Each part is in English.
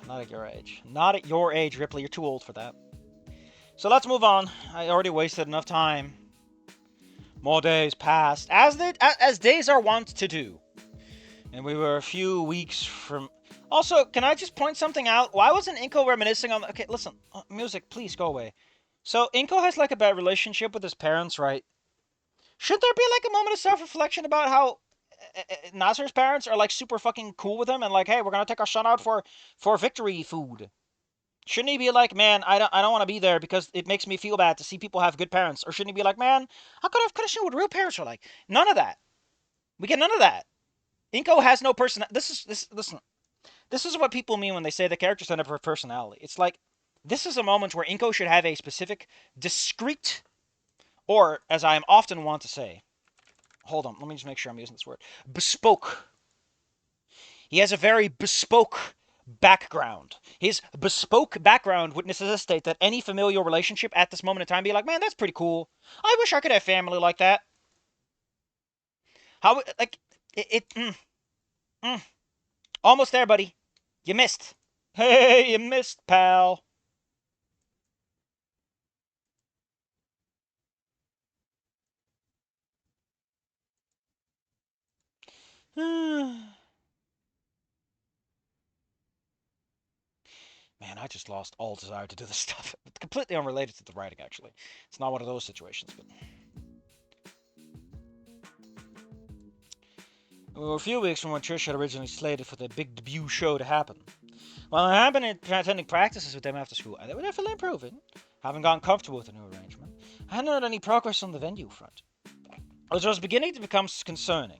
Not at your age. Not at your age, Ripley. You're too old for that. So let's move on. I already wasted enough time. More days passed, as days are wont to do. And we were a few weeks from... Also, can I just point something out? Why wasn't Inco reminiscing on... Okay, listen. Music, please go away. So, Inco has like a bad relationship with his parents, right? Should there be like a moment of self-reflection about how Nasser's parents are like super fucking cool with him and like, hey, we're gonna take our son out for victory food? Shouldn't he be like, man, I don't want to be there because it makes me feel bad to see people have good parents? Or shouldn't he be like, man, how could I show what real parents are like? None of that. We get none of that. Inko has no person. Listen. This is what people mean when they say the characters don't have a personality. It's like this is a moment where Inko should have a specific, discrete, or as I am often wont to say, hold on, let me just make sure I'm using this word, bespoke. He has a very bespoke background. His bespoke background would necessitate that any familial relationship at this moment in time be like, man, that's pretty cool. I wish I could have family like that. How, like, almost there, buddy. You missed. Hey, you missed, pal. Man, I just lost all desire to do this stuff. It's completely unrelated to the writing, actually. It's not one of those situations, but... We were a few weeks from when Trish had originally slated for the big debut show to happen. While I had been attending practices with them after school, and they were definitely improving, having gotten comfortable with the new arrangement, I hadn't heard any progress on the venue front. Which was beginning to become concerning.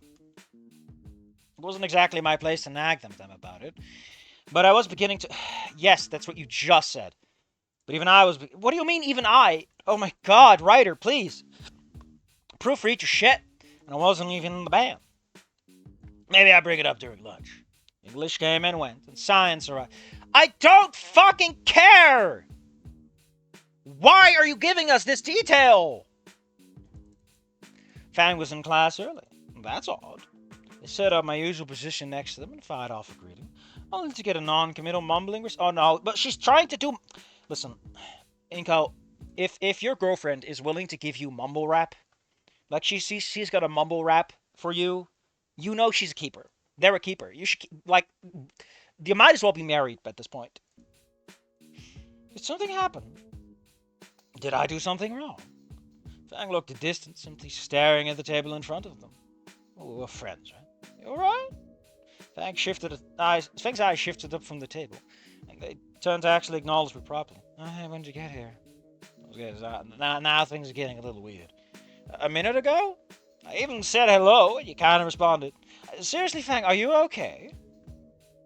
It wasn't exactly my place to nag them about it, but I was beginning to... Yes, that's what you just said. But even I was... What do you mean, even I? Oh my god, writer, please. Proofread your shit. And I wasn't even in the band. Maybe I bring it up during lunch. English came and went, and science arrived. I don't fucking care! Why are you giving us this detail? Fang was in class early. That's odd. I set up my usual position next to them and fired off a greeting, only to get a non-committal mumbling oh no, but she's trying to do... Listen, Inco, if your girlfriend is willing to give you mumble rap, like she's got a mumble rap for you, you know she's a keeper. They're a keeper. You should, like, you might as well be married at this point. Did something happen? Did I do something wrong? Fang looked a distant, simply staring at the table in front of them. Oh, we're friends, right? You alright? Fang's eyes shifted up from the table, and they turned to actually acknowledge me properly. Hey, when did you get here? Now things are getting a little weird. A minute ago? I even said hello, and you kind of responded. Seriously, Fang, are you okay?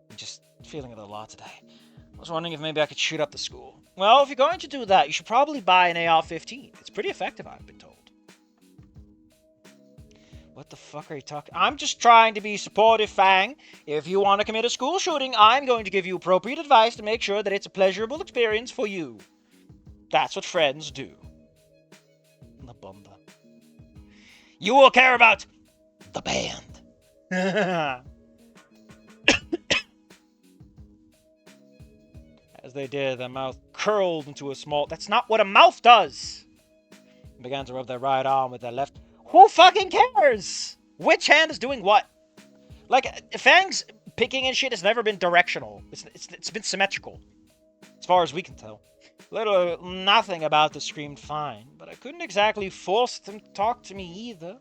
I'm just feeling a little odd today. I was wondering if maybe I could shoot up the school. Well, if you're going to do that, you should probably buy an AR-15. It's pretty effective, I've been told. What the fuck are you talking? I'm just trying to be supportive, Fang. If you want to commit a school shooting, I'm going to give you appropriate advice to make sure that it's a pleasurable experience for you. That's what friends do. La Bomba. You will care about the band. As they did, their mouth curled into a small... That's not what a mouth does! And began to rub their right arm with their left... Who fucking cares? Which hand is doing what? Like, Fang's picking and shit has never been directional. It's been symmetrical. As far as we can tell. Little nothing about this screamed fine, but I couldn't exactly force them to talk to me either.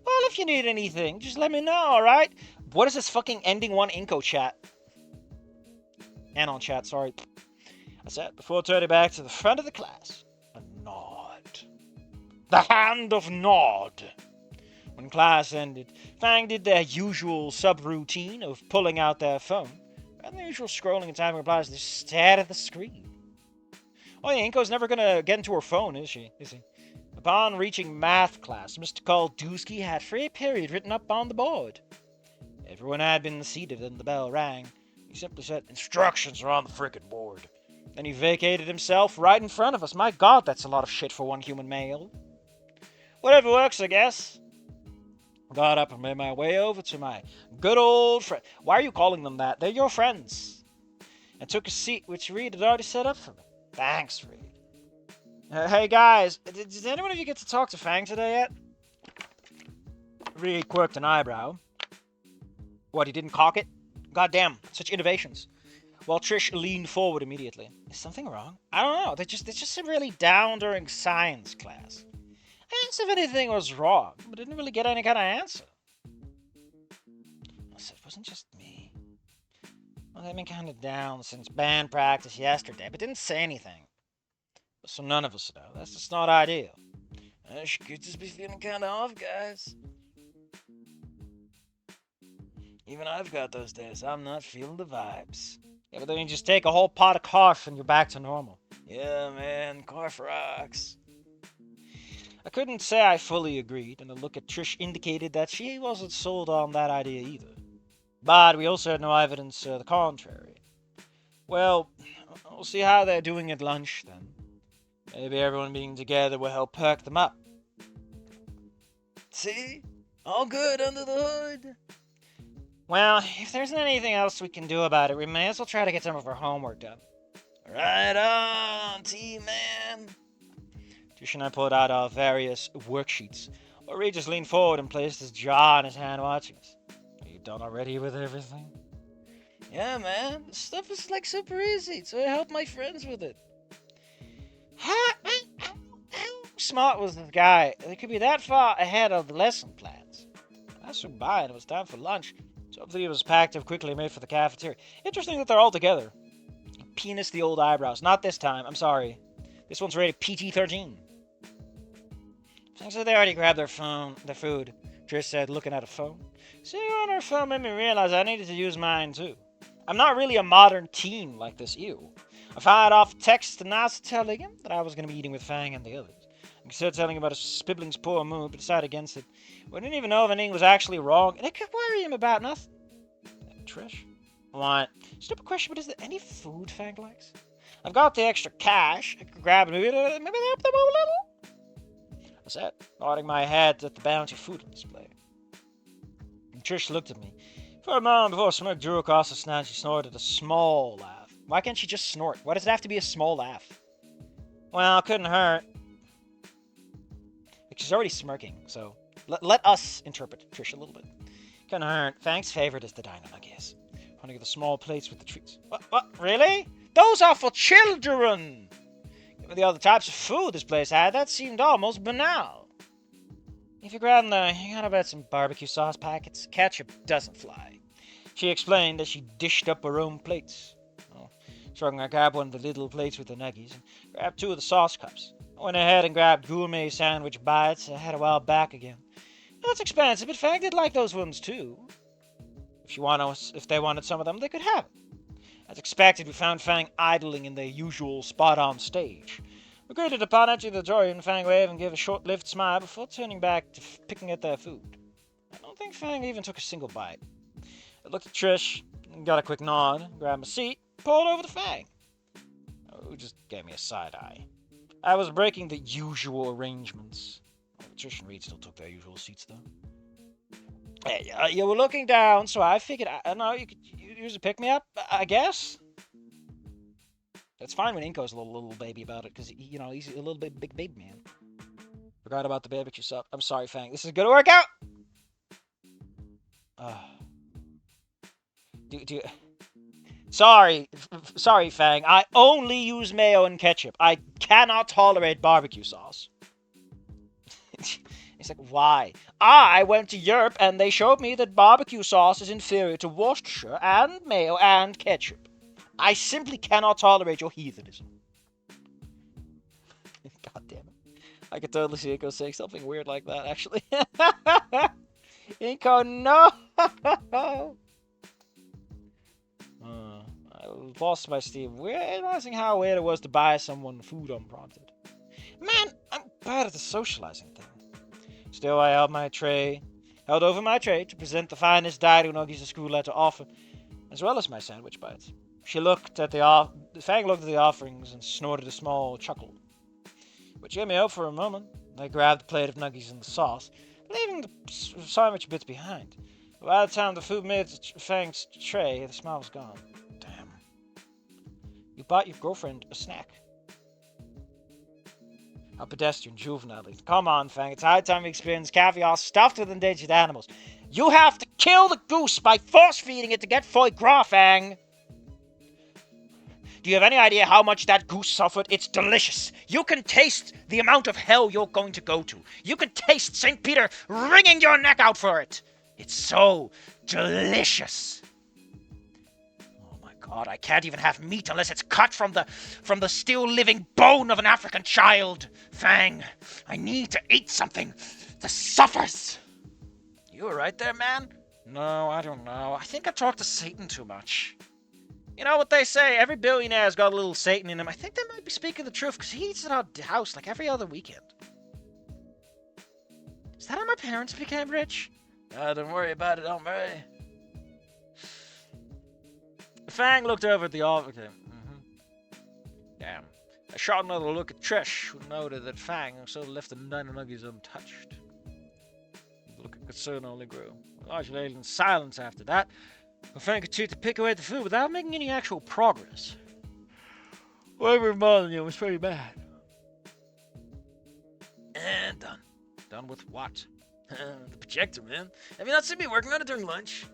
Well, if you need anything, just let me know, alright? What is this fucking ending one Inco chat? Anon chat, sorry. I said before turning back to the front of the class. A nod. The hand of nod. When class ended, Fang did their usual subroutine of pulling out their phone, and the usual scrolling and typing replies. They stared at the screen. Oh yeah, Inko's never gonna get into her phone, is he? Upon reaching math class, Mr. Kaldusky had free period written up on the board. Everyone had been seated and the bell rang. He simply said, instructions are on the frickin' board. Then he vacated himself right in front of us. My god, that's a lot of shit for one human male. Whatever works, I guess. Got up and made my way over to my good old friend. Why are you calling them that? They're your friends. and took a seat which Reed had already set up for me. Thanks, Reed. Hey guys, did anyone of you get to talk to Fang today yet? Reed quirked an eyebrow. What, he didn't cock it? Goddamn, such innovations. While Trish leaned forward immediately. Is something wrong? I don't know. They just seemed really down during science class. I asked if anything was wrong, but didn't really get any kind of answer. I said, it wasn't just me. Well, they've been kind of down since band practice yesterday, but didn't say anything. So none of us know. That's just not ideal. She could just be feeling kind of off, guys. Even I've got those days. I'm not feeling the vibes. Yeah, but then you just take a whole pot of cough and you're back to normal. Yeah, man, cough rocks. I couldn't say I fully agreed, and a look at Trish indicated that she wasn't sold on that idea either. But we also had no evidence to the contrary. Well, we'll see how they're doing at lunch then. Maybe everyone being together will help perk them up. See? All good under the hood. Well, if there isn't anything else we can do about it, we may as well try to get some of our homework done. Right on, T-Man. Trish and I pulled out our various worksheets, while Reed just leaned forward and placed his jaw in his hand watching us. Are you done already with everything? Yeah, man. This stuff is like super easy, so I helped my friends with it. How smart was this guy? They could be that far ahead of the lesson plans. I swung by and it was time for lunch. So hopefully it was packed up quickly and made for the cafeteria. Interesting that they're all together. Penis the old eyebrows. Not this time. I'm sorry. This one's rated PG-13. Thanks that they already grabbed their food, Trish said, looking at a phone. Seeing on her phone made me realize I needed to use mine too. I'm not really a modern teen like this, ew. I fired off a text to Nas telling him that I was going to be eating with Fang and the others. I considered telling him about his Spibling's poor mood, but decided against it. We didn't even know if anything was actually wrong, and it could worry him about nothing. Trish? What? Stupid question, but is there any food Fang likes? I've got the extra cash. I could grab it. Maybe help them out a little. I said, nodding my head at the bounty food display. And Trish looked at me. For a moment before smoke drew across her snout, she snorted a small laugh. Why can't she just snort? Why does it have to be a small laugh? Well, it couldn't hurt. She's already smirking, so let us interpret Trish a little bit. Couldn't hurt. Fang's favorite is the dynamite, yes. Pointing at the small plates with the treats. What? Really? Those are for children! Given the other types of food this place had, that seemed almost banal. If you grab them, you gotta bet some barbecue sauce packets. Ketchup doesn't fly. She explained as she dished up her own plates. Shrugging, I grabbed one of the little plates with the nuggies and grabbed two of the sauce cups. I went ahead and grabbed gourmet sandwich bites I had a while back again. That's expensive, but Fang did like those ones too. If they wanted some of them, they could have it. As expected, we found Fang idling in their usual spot on stage. We greeted upon entering the door, and Fang waved and gave a short-lived smile before turning back to picking at their food. I don't think Fang even took a single bite. I looked at Trish, got a quick nod, grabbed a seat, pulled over to Fang, who just gave me a side-eye. I was breaking the usual arrangements. Trish and Reed still took their usual seats, though. Hey, you were looking down, so I figured, I don't know, you could use a pick-me-up, I guess? That's fine when Inco's a little baby about it, because, he's a little bit big baby man. Forgot about the barbecue sauce. I'm sorry, Fang. This is gonna work out! Sorry, Fang. I only use mayo and ketchup. I cannot tolerate barbecue sauce. He's like, why? I went to Europe and they showed me that barbecue sauce is inferior to Worcestershire and mayo and ketchup. I simply cannot tolerate your heathenism. God damn it. I could totally see Inco saying something weird like that, actually. Inco, no! I lost my steam, realizing how weird it was to buy someone food unprompted. Man, I'm bad at the socializing thing. Still, I held over my tray to present the finest diet unagis the school had to offer, as well as my sandwich bites. Fang looked at the offerings and snorted a small chuckle, which gave me hope for a moment. I grabbed the plate of nuggies and the sauce, leaving the sandwich bits behind. By the time the food made it to Fang's tray, the smile was gone. Damn. bought your girlfriend a snack. A pedestrian, juvenile. Come on, Fang. It's high time we experience caviar stuffed with endangered animals. You have to kill the goose by force-feeding it to get foie gras, Fang. Do you have any idea how much that goose suffered? It's delicious. You can taste the amount of hell you're going to go to. You can taste St. Peter wringing your neck out for it. It's so delicious. God, I can't even have meat unless it's cut from the still living bone of an African child. Fang, I need to eat something that suffers. You all right there, man? No, I don't know. I think I talked to Satan too much. You know what they say, every billionaire's got a little Satan in him. I think they might be speaking the truth, because he eats at our house like every other weekend. Is that how my parents became rich? Don't worry about it, don't worry. Fang looked over at the officer. Damn. I shot another look at Trish, who noted that Fang sort of left the 9 nuggies untouched. The look of concern only grew. A large alien silence after that. Fang continued to pick away at the food without making any actual progress. Whatever involved you was pretty bad. And done. Done with what? The projector, man. Have you not seen me working on it during lunch?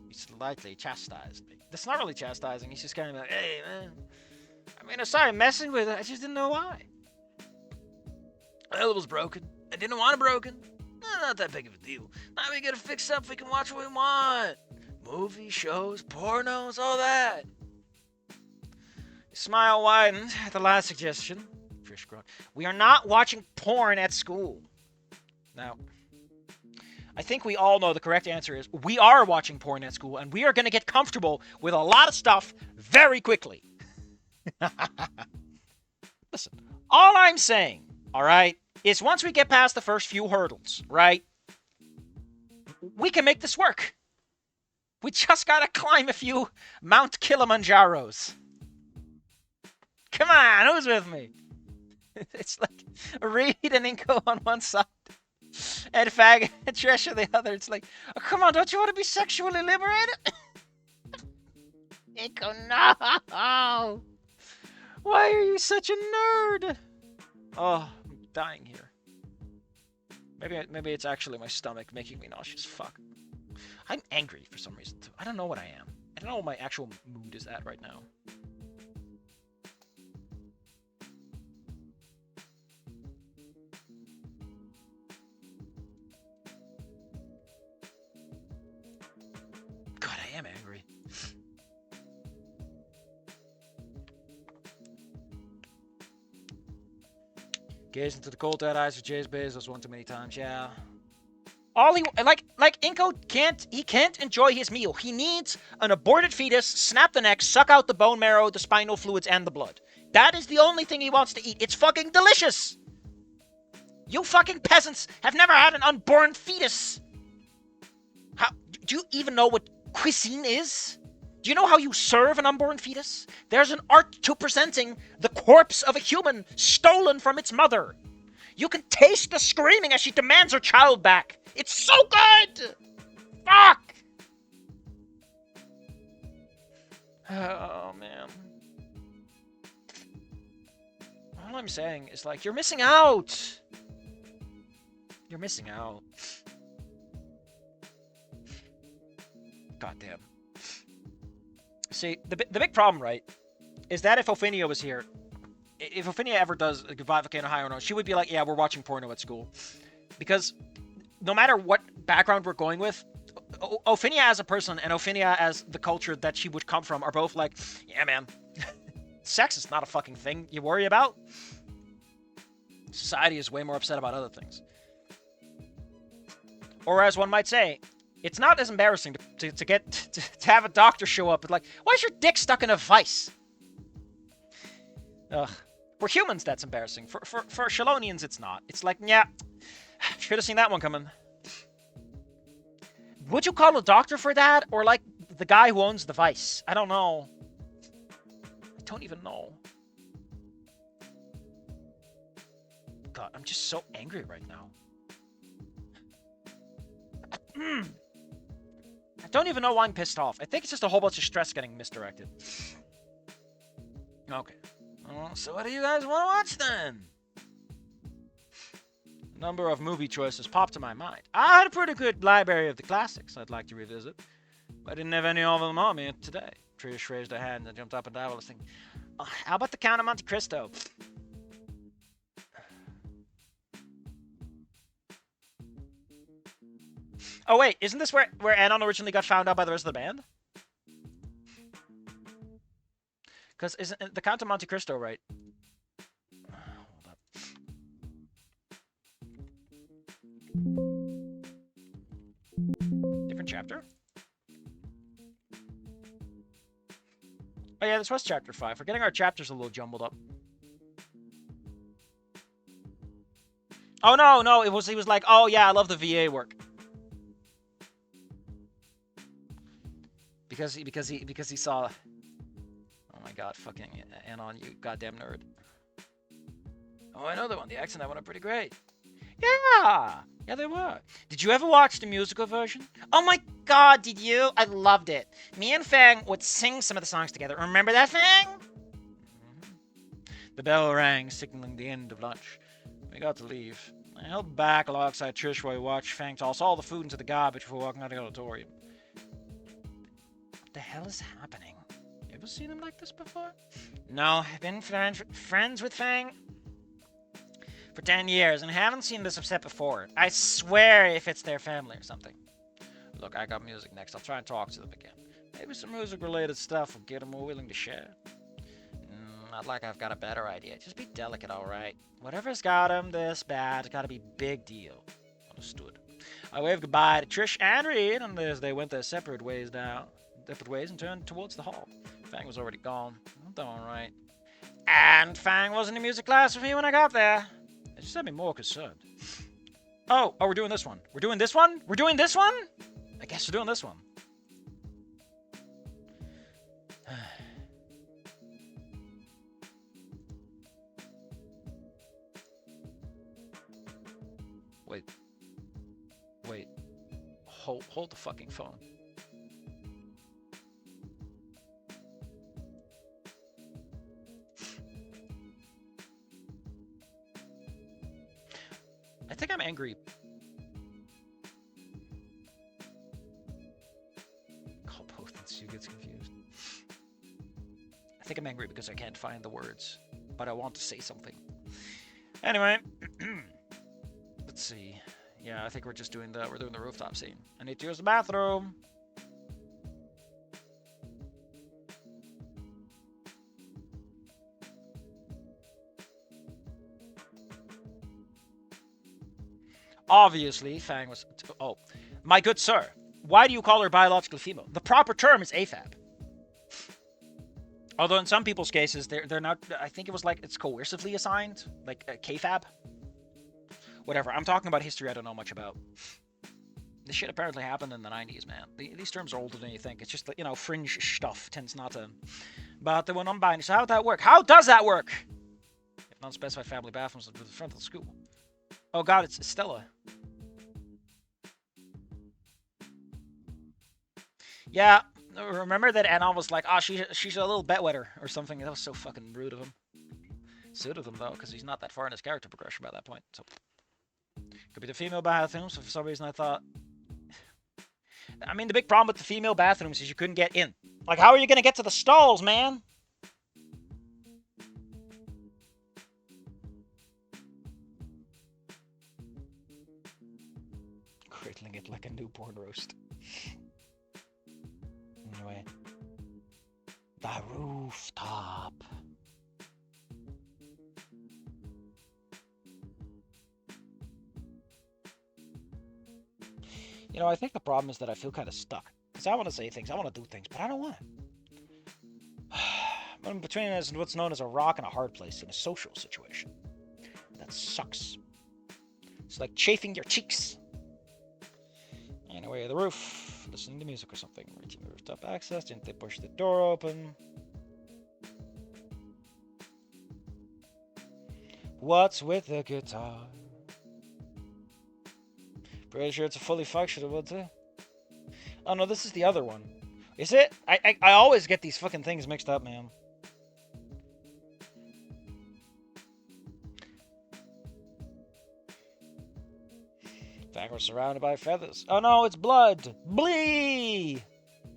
He slightly chastised me. That's not really chastising. He's just kind of like, hey, man. I mean, I started messing with it. I just didn't know why. Well, it was broken. I didn't want it broken. Not that big of a deal. Now we get it fixed up. We can watch what we want. Movies, shows, pornos, all that. His smile widened at the last suggestion. Trish groaned. We are not watching porn at school. Now, I think we all know the correct answer is we are watching porn at school, and we are going to get comfortable with a lot of stuff very quickly. Listen, all I'm saying, all right, is once we get past the first few hurdles, right, we can make this work. We just got to climb a few Mount Kilimanjaros. Come on, who's with me? It's like Reed and Inco on one side. And Fang and Trish on the other. It's like, oh, come on, don't you want to be sexually liberated? Inco, no! Why are you such a nerd? Oh, I'm dying here. Maybe it's actually my stomach making me nauseous. Fuck. I'm angry for some reason, too. I don't know what I am. I don't know what my actual mood is at right now. God, I am angry. Gaze into the cold dead eyes of Jay's Bezos one too many times, yeah. All he like Inco can't enjoy his meal. He needs an aborted fetus, snap the neck, suck out the bone marrow, the spinal fluids, and the blood. That is the only thing he wants to eat. It's fucking delicious. You fucking peasants have never had an unborn fetus. How do you even know what cuisine is? Do you know how you serve an unborn fetus? There's an art to presenting the corpse of a human stolen from its mother. You can taste the screaming as she demands her child back. It's so good! Fuck! Oh, man. All I'm saying is, like, you're missing out. You're missing out. Goddamn. See, the big problem, right, is that if Ophinia was here, if Ophinia ever does Goodbye Volcano High or no, she would be like, yeah, we're watching porno at school. Because no matter what background we're going with, Ophinia as a person and Ophinia as the culture that she would come from are both like, yeah, man, sex is not a fucking thing you worry about. Society is way more upset about other things. Or as one might say, it's not as embarrassing to have a doctor show up and like, why is your dick stuck in a vice? Ugh. For humans, that's embarrassing. For Shalonians, it's not. It's like, yeah, should have seen that one coming. Would you call a doctor for that? Or like the guy who owns the vice? I don't know. I don't even know. God, I'm just so angry right now. I don't even know why I'm pissed off. I think it's just a whole bunch of stress getting misdirected. Okay. So what do you guys want to watch then? A number of movie choices popped to my mind. I had a pretty good library of the classics I'd like to revisit. But I didn't have any of them on me today. Trish raised her hand and jumped up and down while listening. Oh, how about the Count of Monte Cristo? Oh wait, isn't this where Anon originally got found out by the rest of the band? Because isn't the Count of Monte Cristo right? Hold up. Different chapter? Oh yeah, this was chapter 5. We're getting our chapters a little jumbled up. Oh no, he was like, oh yeah, I love the VA work. Because he saw. Oh my god, fucking Anon, you goddamn nerd. Oh, I know that one. The accent, that one are pretty great. Yeah, they were. Did you ever watch the musical version? Oh my god, did you? I loved it. Me and Fang would sing some of the songs together. Remember that, Fang? The bell rang, signaling the end of lunch. We got to leave. I held back alongside Trish while we watched Fang toss all the food into the garbage before walking out of the auditorium. What the hell is happening? You ever seen him like this before? No, I've been friends with Fang for 10 years and haven't seen this upset before. I swear if it's their family or something. Look, I got music next. I'll try and talk to them again. Maybe some music-related stuff will get them more willing to share. Not like I've got a better idea. Just be delicate, alright? Whatever's got him this bad, it's gotta be big deal. Understood. I waved goodbye to Trish and Reed, and as they went their separate ways and turned towards the hall. Fang was already gone. I'm doing alright. And Fang wasn't in music class with me when I got there. It just had me more concerned. Oh, we're doing this one. We're doing this one? We're doing this one? I guess we're doing this one. Wait. Hold the fucking phone. I think I'm angry. Call both and she gets confused. I think I'm angry because I can't find the words, but I want to say something. Anyway, let's see. Yeah, I think we're doing the rooftop scene. I need to use the bathroom. Obviously, Fang was... Oh, my good sir, why do you call her biological female? The proper term is AFAB. Although in some people's cases, they're not... I think it was like it's coercively assigned, like KFAB. Whatever, I'm talking about history I don't know much about. This shit apparently happened in the 90s, man. These terms are older than you think. It's just, you know, fringe stuff tends not to... But they were non-binary. So how'd that work? How does that work? If non-specified family bathrooms at the front of the school. Oh god, it's Stella. Yeah, remember that Anon was like, oh, she's a little bedwetter or something. That was so fucking rude of him. Suited of him, though, because he's not that far in his character progression by that point. So, could be the female bathrooms. So for some reason I thought... I mean, the big problem with the female bathrooms is you couldn't get in. Like, how are you going to get to the stalls, man? Cradling it like a newborn roast. Anyway. The rooftop. You know, I think the problem is that I feel kind of stuck. Because I want to say things, I want to do things, but I don't want to. I'm between us and what's known as a rock and a hard place in a social situation. That sucks. It's like chafing your cheeks. Anyway, the roof, listening to music or something. Reaching the rooftop access, didn't they push the door open? What's with the guitar? Pretty sure it's a fully functional one too. Oh no, this is the other one. Is it? I always get these fucking things mixed up, man. Fang was surrounded by feathers. Oh no, it's blood! Blee!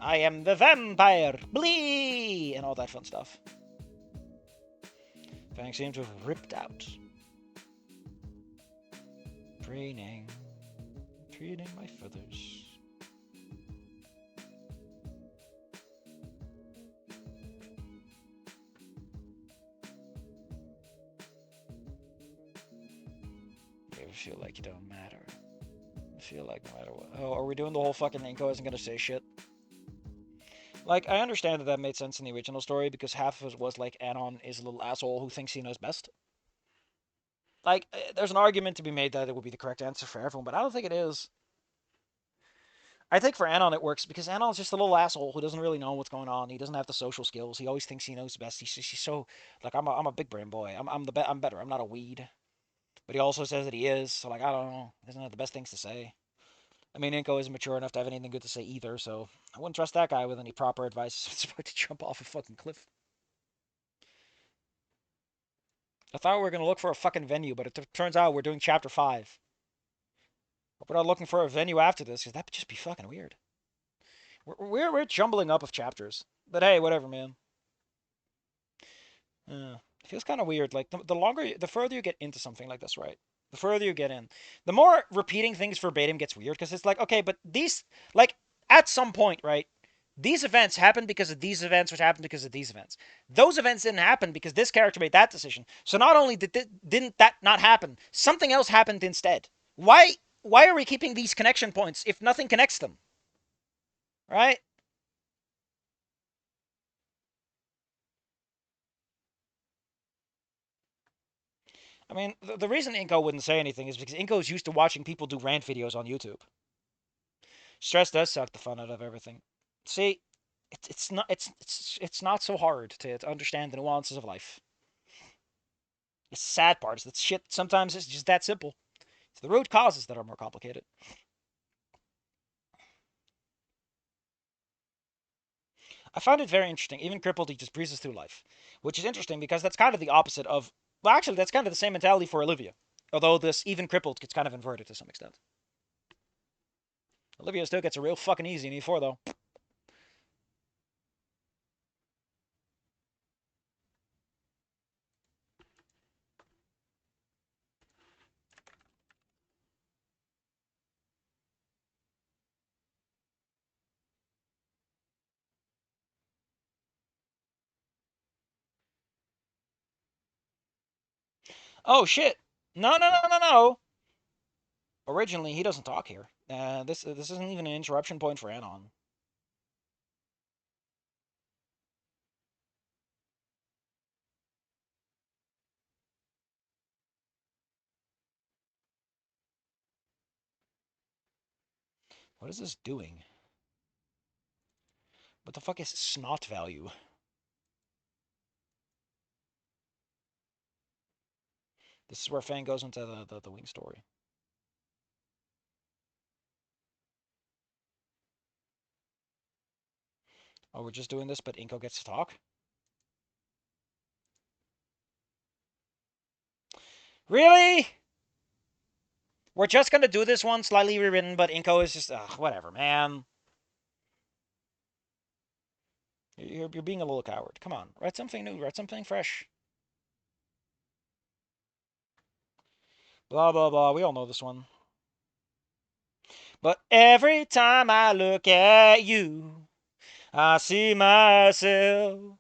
I am the vampire! Blee! And all that fun stuff. Fang seemed to have ripped out. Training my feathers. I feel like you don't matter. I feel like no matter what. Oh, are we doing the whole fucking Inco isn't gonna say shit? Like, I understand that made sense in the original story because half of it was like Anon is a little asshole who thinks he knows best. Like, there's an argument to be made that it would be the correct answer for everyone, but I don't think it is. I think for Anon it works because Anon's just a little asshole who doesn't really know what's going on. He doesn't have the social skills. He always thinks he knows best. He's so like I'm a big brain boy. I'm better. I'm not a weed. But he also says that he is. So like I don't know. He doesn't have the best things to say. I mean, Inco isn't mature enough to have anything good to say either. So I wouldn't trust that guy with any proper advice. It's about to jump off a fucking cliff. I thought we were gonna look for a fucking venue, but it turns out we're doing chapter 5. We're not looking for a venue after this because that'd just be fucking weird. We're jumbling up of chapters. But hey, whatever, man. It feels kind of weird. Like the further you get into something like this, right? The further you get in, the more repeating things verbatim gets weird because it's like, okay, but these, like, at some point, right? These events happened because of these events, which happened because of these events. Those events didn't happen because this character made that decision. So not only didn't that not happen, something else happened instead. Why are we keeping these connection points if nothing connects them? Right? I mean, the reason Inco wouldn't say anything is because Inco's used to watching people do rant videos on YouTube. Stress does suck the fun out of everything. See, it's not so hard to understand the nuances of life. It's the sad part is that shit sometimes it's just that simple. It's the root causes that are more complicated. I find it very interesting. Even crippled, he just breezes through life, which is interesting because that's kind of the opposite of. Well, actually, that's kind of the same mentality for Olivia, although this even crippled gets kind of inverted to some extent. Olivia still gets a real fucking easy in E4 though. Oh shit! No! Originally, he doesn't talk here. This isn't even an interruption point for Anon. What is this doing? What the fuck is snot value? This is where Fang goes into the wing story. Oh, we're just doing this, but Inco gets to talk? Really? We're just gonna do this one, slightly rewritten, but Inco is just, whatever, man. You're being a little coward. Come on, write something new, write something fresh. Blah, blah, blah, we all know this one. But every time I look at you, I see myself.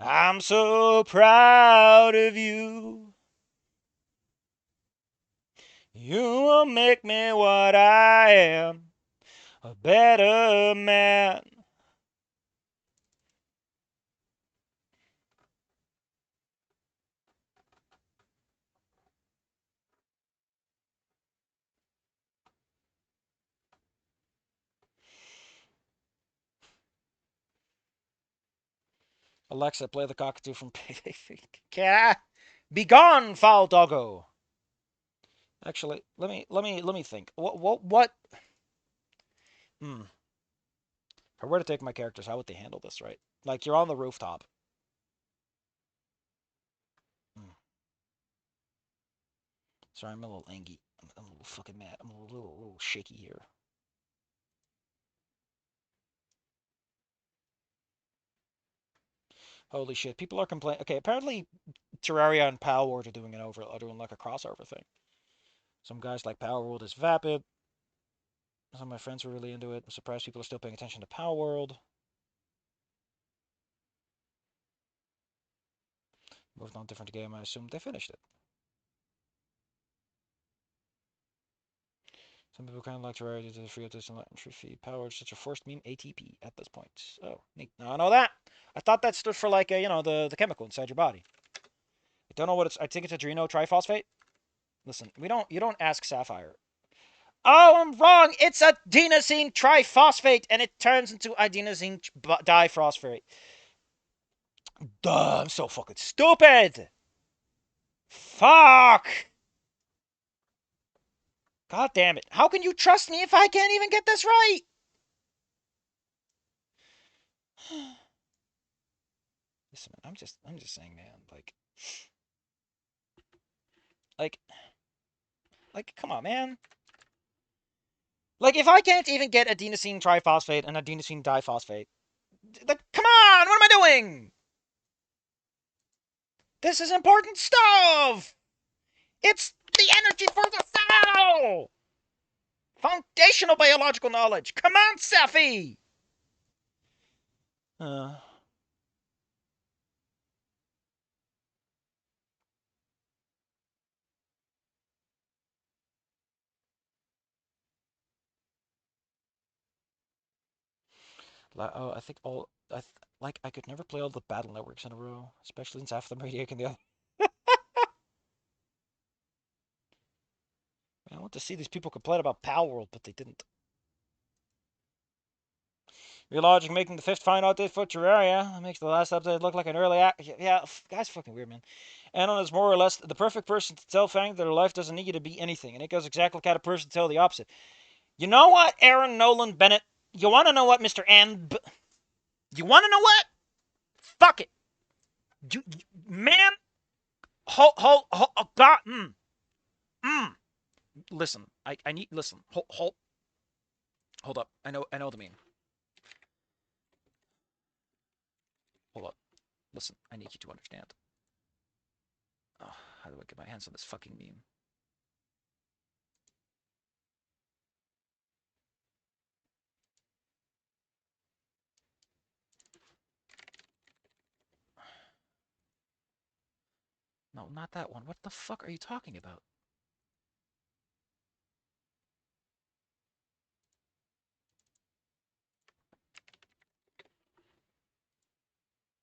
I'm so proud of you. You will make me what I am, a better man. Alexa, play the cockatoo from Payday. Can I be gone, foul doggo? Actually, let me think. What? Hmm. If I were to take my characters, how would they handle this, right? Like you're on the rooftop. Hmm. Sorry, I'm a little angry. I'm a little fucking mad. I'm a little shaky here. Holy shit, people are complaining. Okay, apparently Terraria and Power World are doing like a crossover thing. Some guys like Power World is vapid. Some of my friends were really into it. I'm surprised people are still paying attention to Power World. Moved on a different game, I assume they finished it. Some people kind of like Terraria due to the free additional entry fee. Power World is such a forced meme ATP at this point. Oh, neat. Now I know that. I thought that stood for like, the chemical inside your body. I don't know what it's. I think it's adreno triphosphate. Listen, you don't ask Sapphire. Oh, I'm wrong. It's adenosine triphosphate, and it turns into adenosine diphosphate. Duh, I'm so fucking stupid. Fuck. God damn it. How can you trust me if I can't even get this right? Listen, man, I'm just saying, man. Like, come on, man. Like, if I can't even get adenosine triphosphate and adenosine diphosphate, like, come on, what am I doing? This is important stuff. It's the energy for the cell. Foundational biological knowledge. Come on, Safi. Uh, oh, I think all like I could never play all the battle networks in a row, especially since half of them radiate and the other. I want to see these people complain about Pal World, but they didn't. Your logic making the fifth final update for Terraria that makes the last update look like an early act. Yeah, guy's fucking weird, man. Anon is more or less the perfect person to tell Fang that her life doesn't need you to be anything, and Inco's exactly the kind of person to tell the opposite. You know what, Aaron Nolan Bennett? You want to know what, Mr. N? You want to know what? Fuck it. Man, God, Listen, I need, listen, hold up. I know the meme. Hold up. Listen, I need you to understand. Oh, how do I get my hands on this fucking meme? No, not that one. What the fuck are you talking about?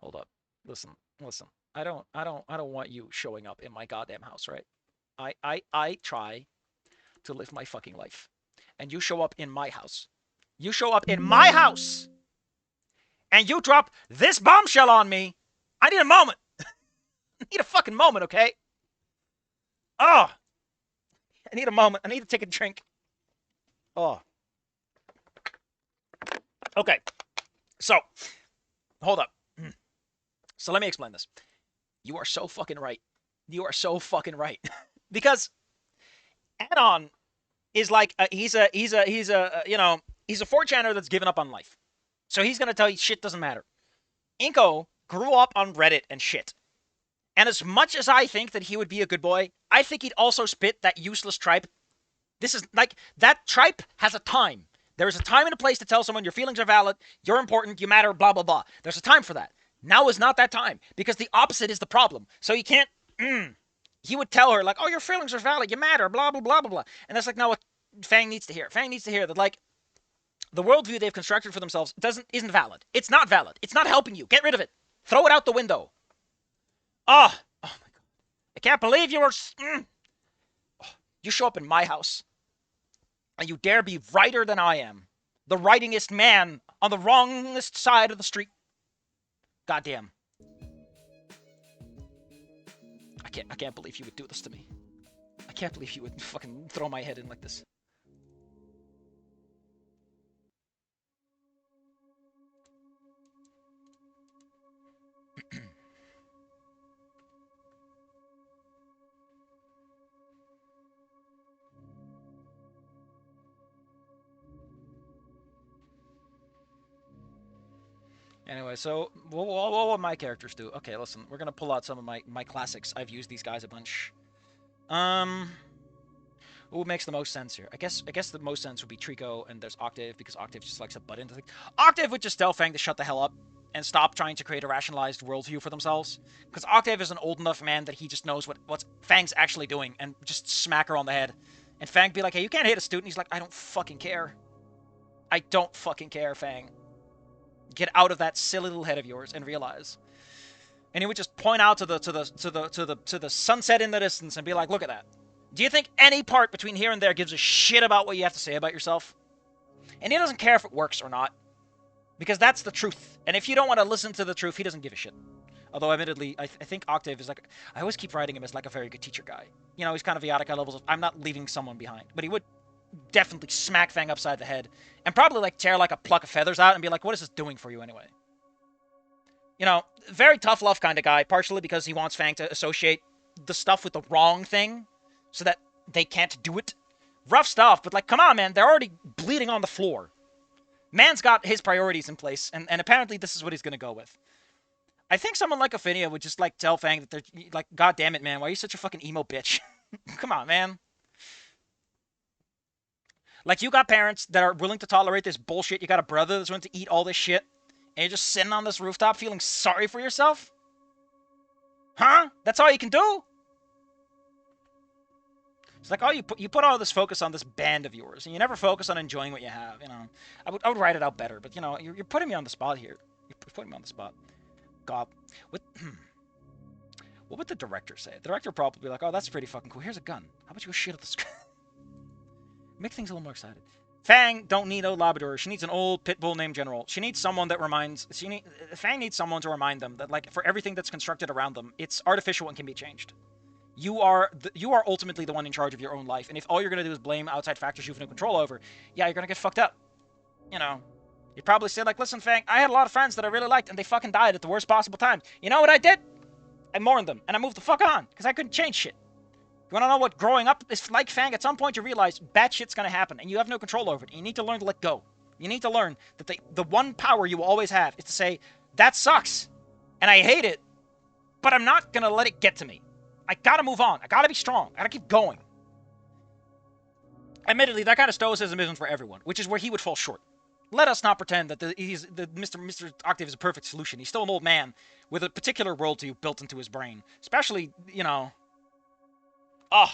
Hold up. Listen. I don't want you showing up in my goddamn house, right? I try to live my fucking life. And you show up in my house. You show up in my house! And you drop this bombshell on me! I need a moment! I need a fucking moment, okay? Oh! I need a moment. I need to take a drink. Oh. Okay. So, hold up. So let me explain this. You are so fucking right. You are so fucking right. Because Anon is like he's a 4chaner that's given up on life. So he's gonna tell you shit doesn't matter. Inco grew up on Reddit and shit. And as much as I think that he would be a good boy, I think he'd also spit that useless tripe. This is like that tripe has a time. There is a time and a place to tell someone your feelings are valid, you're important, you matter, blah blah blah. There's a time for that. Now is not that time because the opposite is the problem. So you can't. He would tell her like, "Oh, your feelings are valid, you matter, blah blah blah blah blah," and that's like not what Fang needs to hear. Fang needs to hear that like the worldview they've constructed for themselves isn't valid. It's not valid. It's not helping you. Get rid of it. Throw it out the window. Oh my god! I can't believe you were. You show up in my house and you dare be righter than I am, the rightingest man on the wrongest side of the street. Goddamn. I can't believe you would do this to me. I can't believe you would fucking throw my head in like this. Anyway, so what would my characters do? Okay, listen, we're gonna pull out some of my classics. I've used these guys a bunch. Um, what makes the most sense here? I guess the most sense would be Trico, and there's Octave because Octave just likes to butt into things. Octave would just tell Fang to shut the hell up and stop trying to create a rationalized worldview for themselves. Because Octave is an old enough man that he just knows what Fang's actually doing and just smack her on the head. And Fang be like, hey, you can't hit a student. He's like, I don't fucking care. I don't fucking care, Fang. Get out of that silly little head of yours and realize. And he would just point out to the sunset in the distance and be like, look at that. Do you think any part between here and there gives a shit about what you have to say about yourself? And he doesn't care if it works or not. Because that's the truth. And if you don't want to listen to the truth, he doesn't give a shit. Although, admittedly, I think Octave is like... I always keep writing him as like a very good teacher guy. You know, he's kind of Yatica levels of, I'm not leaving someone behind. But he would definitely smack Fang upside the head. And probably like tear like a pluck of feathers out and be like, what is this doing for you anyway? You know, very tough love kind of guy. Partially because he wants Fang to associate the stuff with the wrong thing. So that they can't do it. Rough stuff, but like, come on, man. They're already bleeding on the floor. Man's got his priorities in place, and apparently this is what he's going to go with. I think someone like Ophinia would just, like, tell Fang that they're, like, God damn it, man, why are you such a fucking emo bitch? Come on, man. Like, you got parents that are willing to tolerate this bullshit. You got a brother that's willing to eat all this shit, and you're just sitting on this rooftop feeling sorry for yourself? Huh? That's all you can do? It's like, oh, you put all this focus on this band of yours, and you never focus on enjoying what you have, you know. I would write it out better, but, you know, you're putting me on the spot here. You're putting me on the spot. God. What would the director say? The director would probably be like, oh, that's pretty fucking cool. Here's a gun. How about you go shit at the screen? Make things a little more excited. Fang don't need a Labrador. She needs an old pit bull named General. She needs someone that reminds... Fang needs someone to remind them that, like, for everything that's constructed around them, it's artificial and can be changed. You are ultimately the one in charge of your own life, and if all you're going to do is blame outside factors you have no control over, yeah, you're going to get fucked up. You know, you'd probably say, like, listen, Fang, I had a lot of friends that I really liked, and they fucking died at the worst possible time. You know what I did? I mourned them, and I moved the fuck on, because I couldn't change shit. You want to know what growing up is like, Fang? At some point you realize bad shit's going to happen, and you have no control over it, and you need to learn to let go. You need to learn that the one power you will always have is to say, that sucks, and I hate it, but I'm not going to let it get to me. I gotta move on. I gotta be strong. I gotta keep going. Admittedly, that kind of stoicism isn't for everyone, which is where he would fall short. Let us not pretend that Mr. Octave is a perfect solution. He's still an old man with a particular worldview built into his brain. Especially, you know... I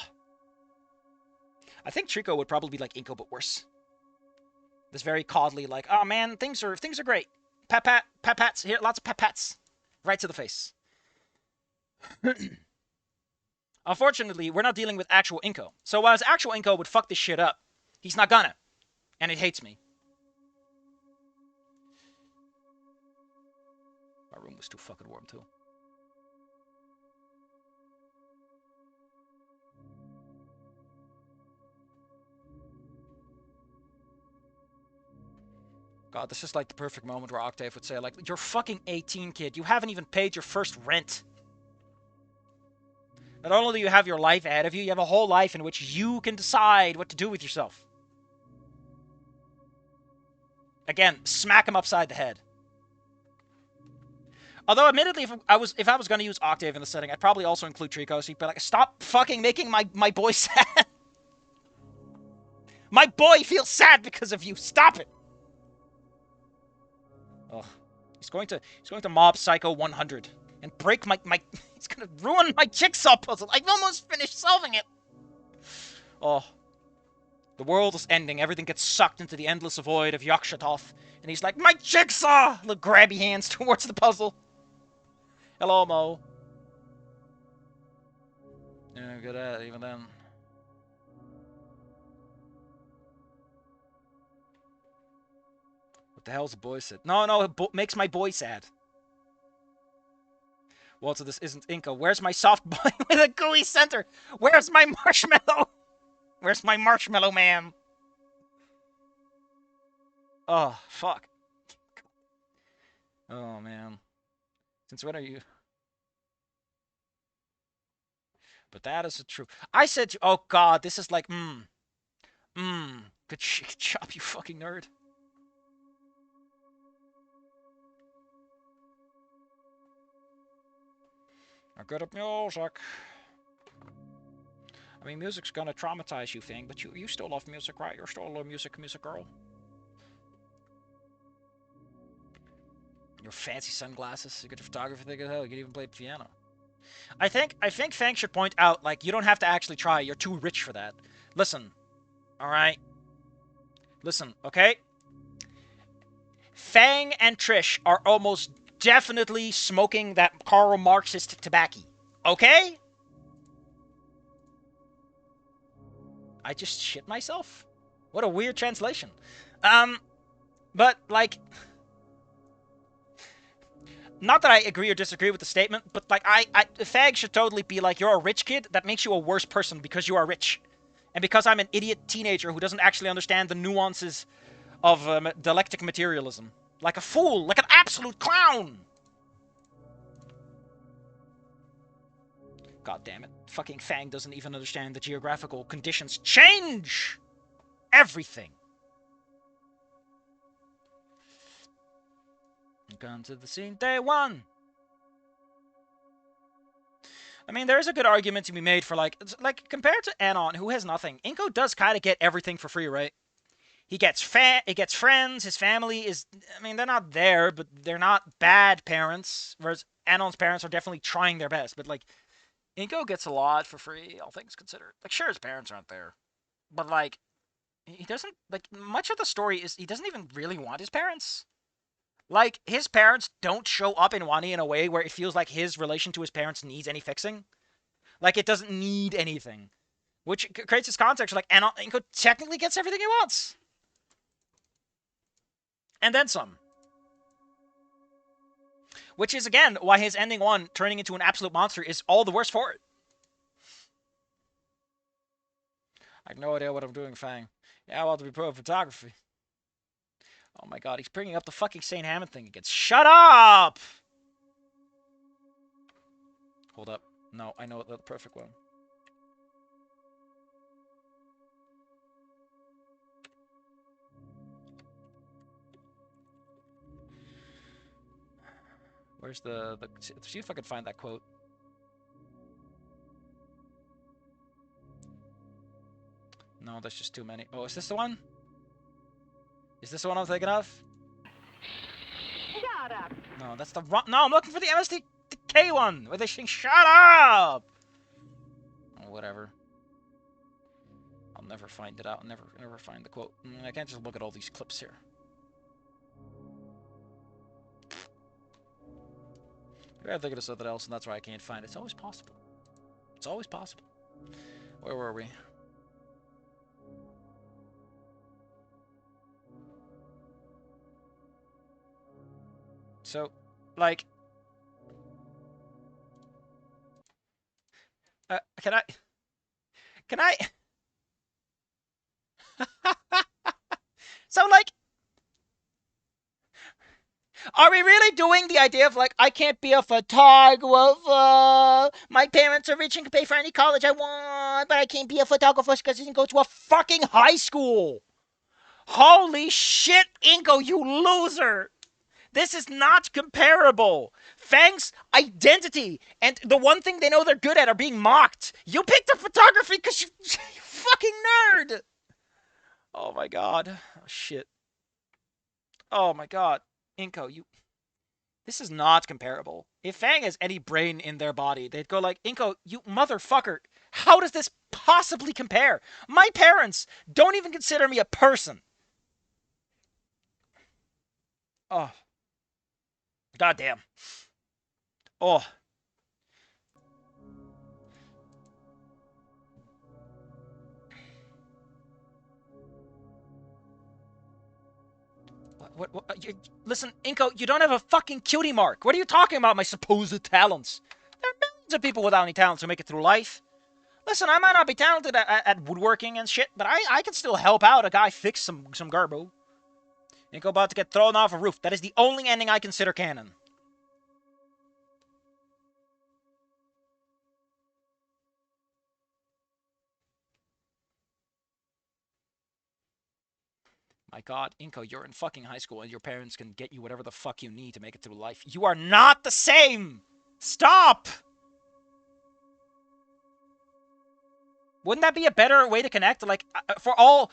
think Trico would probably be like Inco, but worse. This very coddly, like, oh man, things are great. Pat-pats, here, lots of pat-pats. Right to the face. Unfortunately, we're not dealing with actual Inco. So while his actual Inco would fuck this shit up, he's not gonna. And it hates me. My room was too fucking warm, too. God, this is like the perfect moment where Octave would say, like, you're fucking 18, kid. You haven't even paid your first rent. Not only do you have your life ahead of you, you have a whole life in which you can decide what to do with yourself. Again, smack him upside the head. Although, admittedly, if I was going to use Octave in the setting, I'd probably also include Trico, so he'd be like, stop fucking making my boy sad. My boy feels sad because of you. Stop it. Ugh. He's going to mob Psycho 100 and break my he's going to ruin my jigsaw puzzle. I've almost finished solving it. Oh. The world is ending. Everything gets sucked into the endless void of Yakshatoth. And he's like, my jigsaw! Little grabby hands towards the puzzle. Hello, Mo. Yeah, good at it, even then. What the hell's the boy said? No, it makes my boy sad. Well, so this isn't Inco. Where's my soft boy with a gooey center? Where's my marshmallow? Where's my marshmallow man? Oh, fuck. Oh, man. Since when are you... But that is the truth. I said... Oh, God, this is like... Good job, you fucking nerd. I'm good at music. I mean, music's gonna traumatize you, Fang, but you still love music, right? You're still a little music girl. Your fancy sunglasses, you get a photography thing, hell, you can even play piano. I think Fang should point out, like, you don't have to actually try. You're too rich for that. Listen, all right. Listen, okay. Fang and Trish are almost definitely smoking that Karl Marxist tobacco. Okay? I just shit myself? What a weird translation. But, like... Not that I agree or disagree with the statement, but, like, Fag should totally be like, you're a rich kid, that makes you a worse person because you are rich. And because I'm an idiot teenager who doesn't actually understand the nuances of dialectic materialism. Like a fool, like an absolute clown! God damn it. Fucking Fang doesn't even understand the geographical conditions change everything. Come to the scene, day one. I mean, there's a good argument to be made for, like compared to Anon, who has nothing, Inco does kind of get everything for free, right? He gets friends, his family is, I mean, they're not there, but they're not bad parents, whereas Anon's parents are definitely trying their best, but, like, Inco gets a lot for free, all things considered. Like, sure, his parents aren't there, but, like, he doesn't, like, much of the story is he doesn't even really want his parents. Like, his parents don't show up in Wani in a way where it feels like his relation to his parents needs any fixing. Like, it doesn't need anything. Which creates this context where, like, Inco technically gets everything he wants. And then some. Which is, again, why his ending one, turning into an absolute monster, is all the worse for it. I have no idea what I'm doing, Fang. Yeah, I want to be pro in photography. Oh my god, he's bringing up the fucking St. Hammond thing again. Shut up! Hold up. No, I know the perfect one. Where's the see if I can find that quote. No, that's just too many. Oh, is this the one? Is this the one I'm thinking of? Shut up. No, that's the wrong. No, I'm looking for the MSTK one where they sing "Shut up." Oh, whatever. I'll never find it out. I'll never find the quote. I can't just look at all these clips here. I gotta think of something else, and that's why I can't find it. It's always possible. It's always possible. Where were we? So, like, can I? So, like, are we really doing the idea of, like, I can't be a photographer? My parents are rich and can pay for any college I want, but I can't be a photographer because I didn't go to a fucking high school. Holy shit, Inco, you loser! This is not comparable. Fang's identity and the one thing they know they're good at are being mocked. You picked up photography because you fucking nerd. Oh my god. Oh shit. Oh my god. Inco, you... This is not comparable. If Fang has any brain in their body, they'd go like, Inco, you motherfucker. How does this possibly compare? My parents don't even consider me a person. Oh. Goddamn. Oh. What listen, Inco, you don't have a fucking cutie mark. What are you talking about, my supposed talents? There are millions of people without any talents who make it through life. Listen, I might not be talented at woodworking and shit, but I can still help out a guy fix some garbo. Inco about to get thrown off a roof. That is the only ending I consider canon. My god, Inco, you're in fucking high school and your parents can get you whatever the fuck you need to make it through life. You are not the same! Stop! Wouldn't that be a better way to connect? Like, for all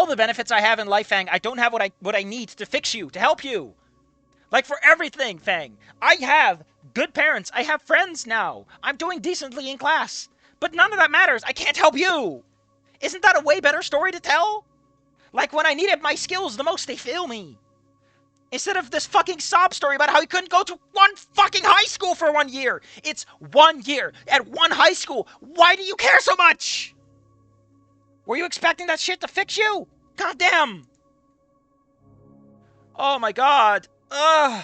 the benefits I have in life, Fang, I don't have what I need to fix you, to help you. Like, for everything, Fang. I have good parents. I have friends now. I'm doing decently in class. But none of that matters. I can't help you. Isn't that a way better story to tell? Like, when I needed my skills the most, they fail me. Instead of this fucking sob story about how he couldn't go to one fucking high school for 1 year. It's 1 year at one high school. Why do you care so much? Were you expecting that shit to fix you? Goddamn. Oh my god. Ugh.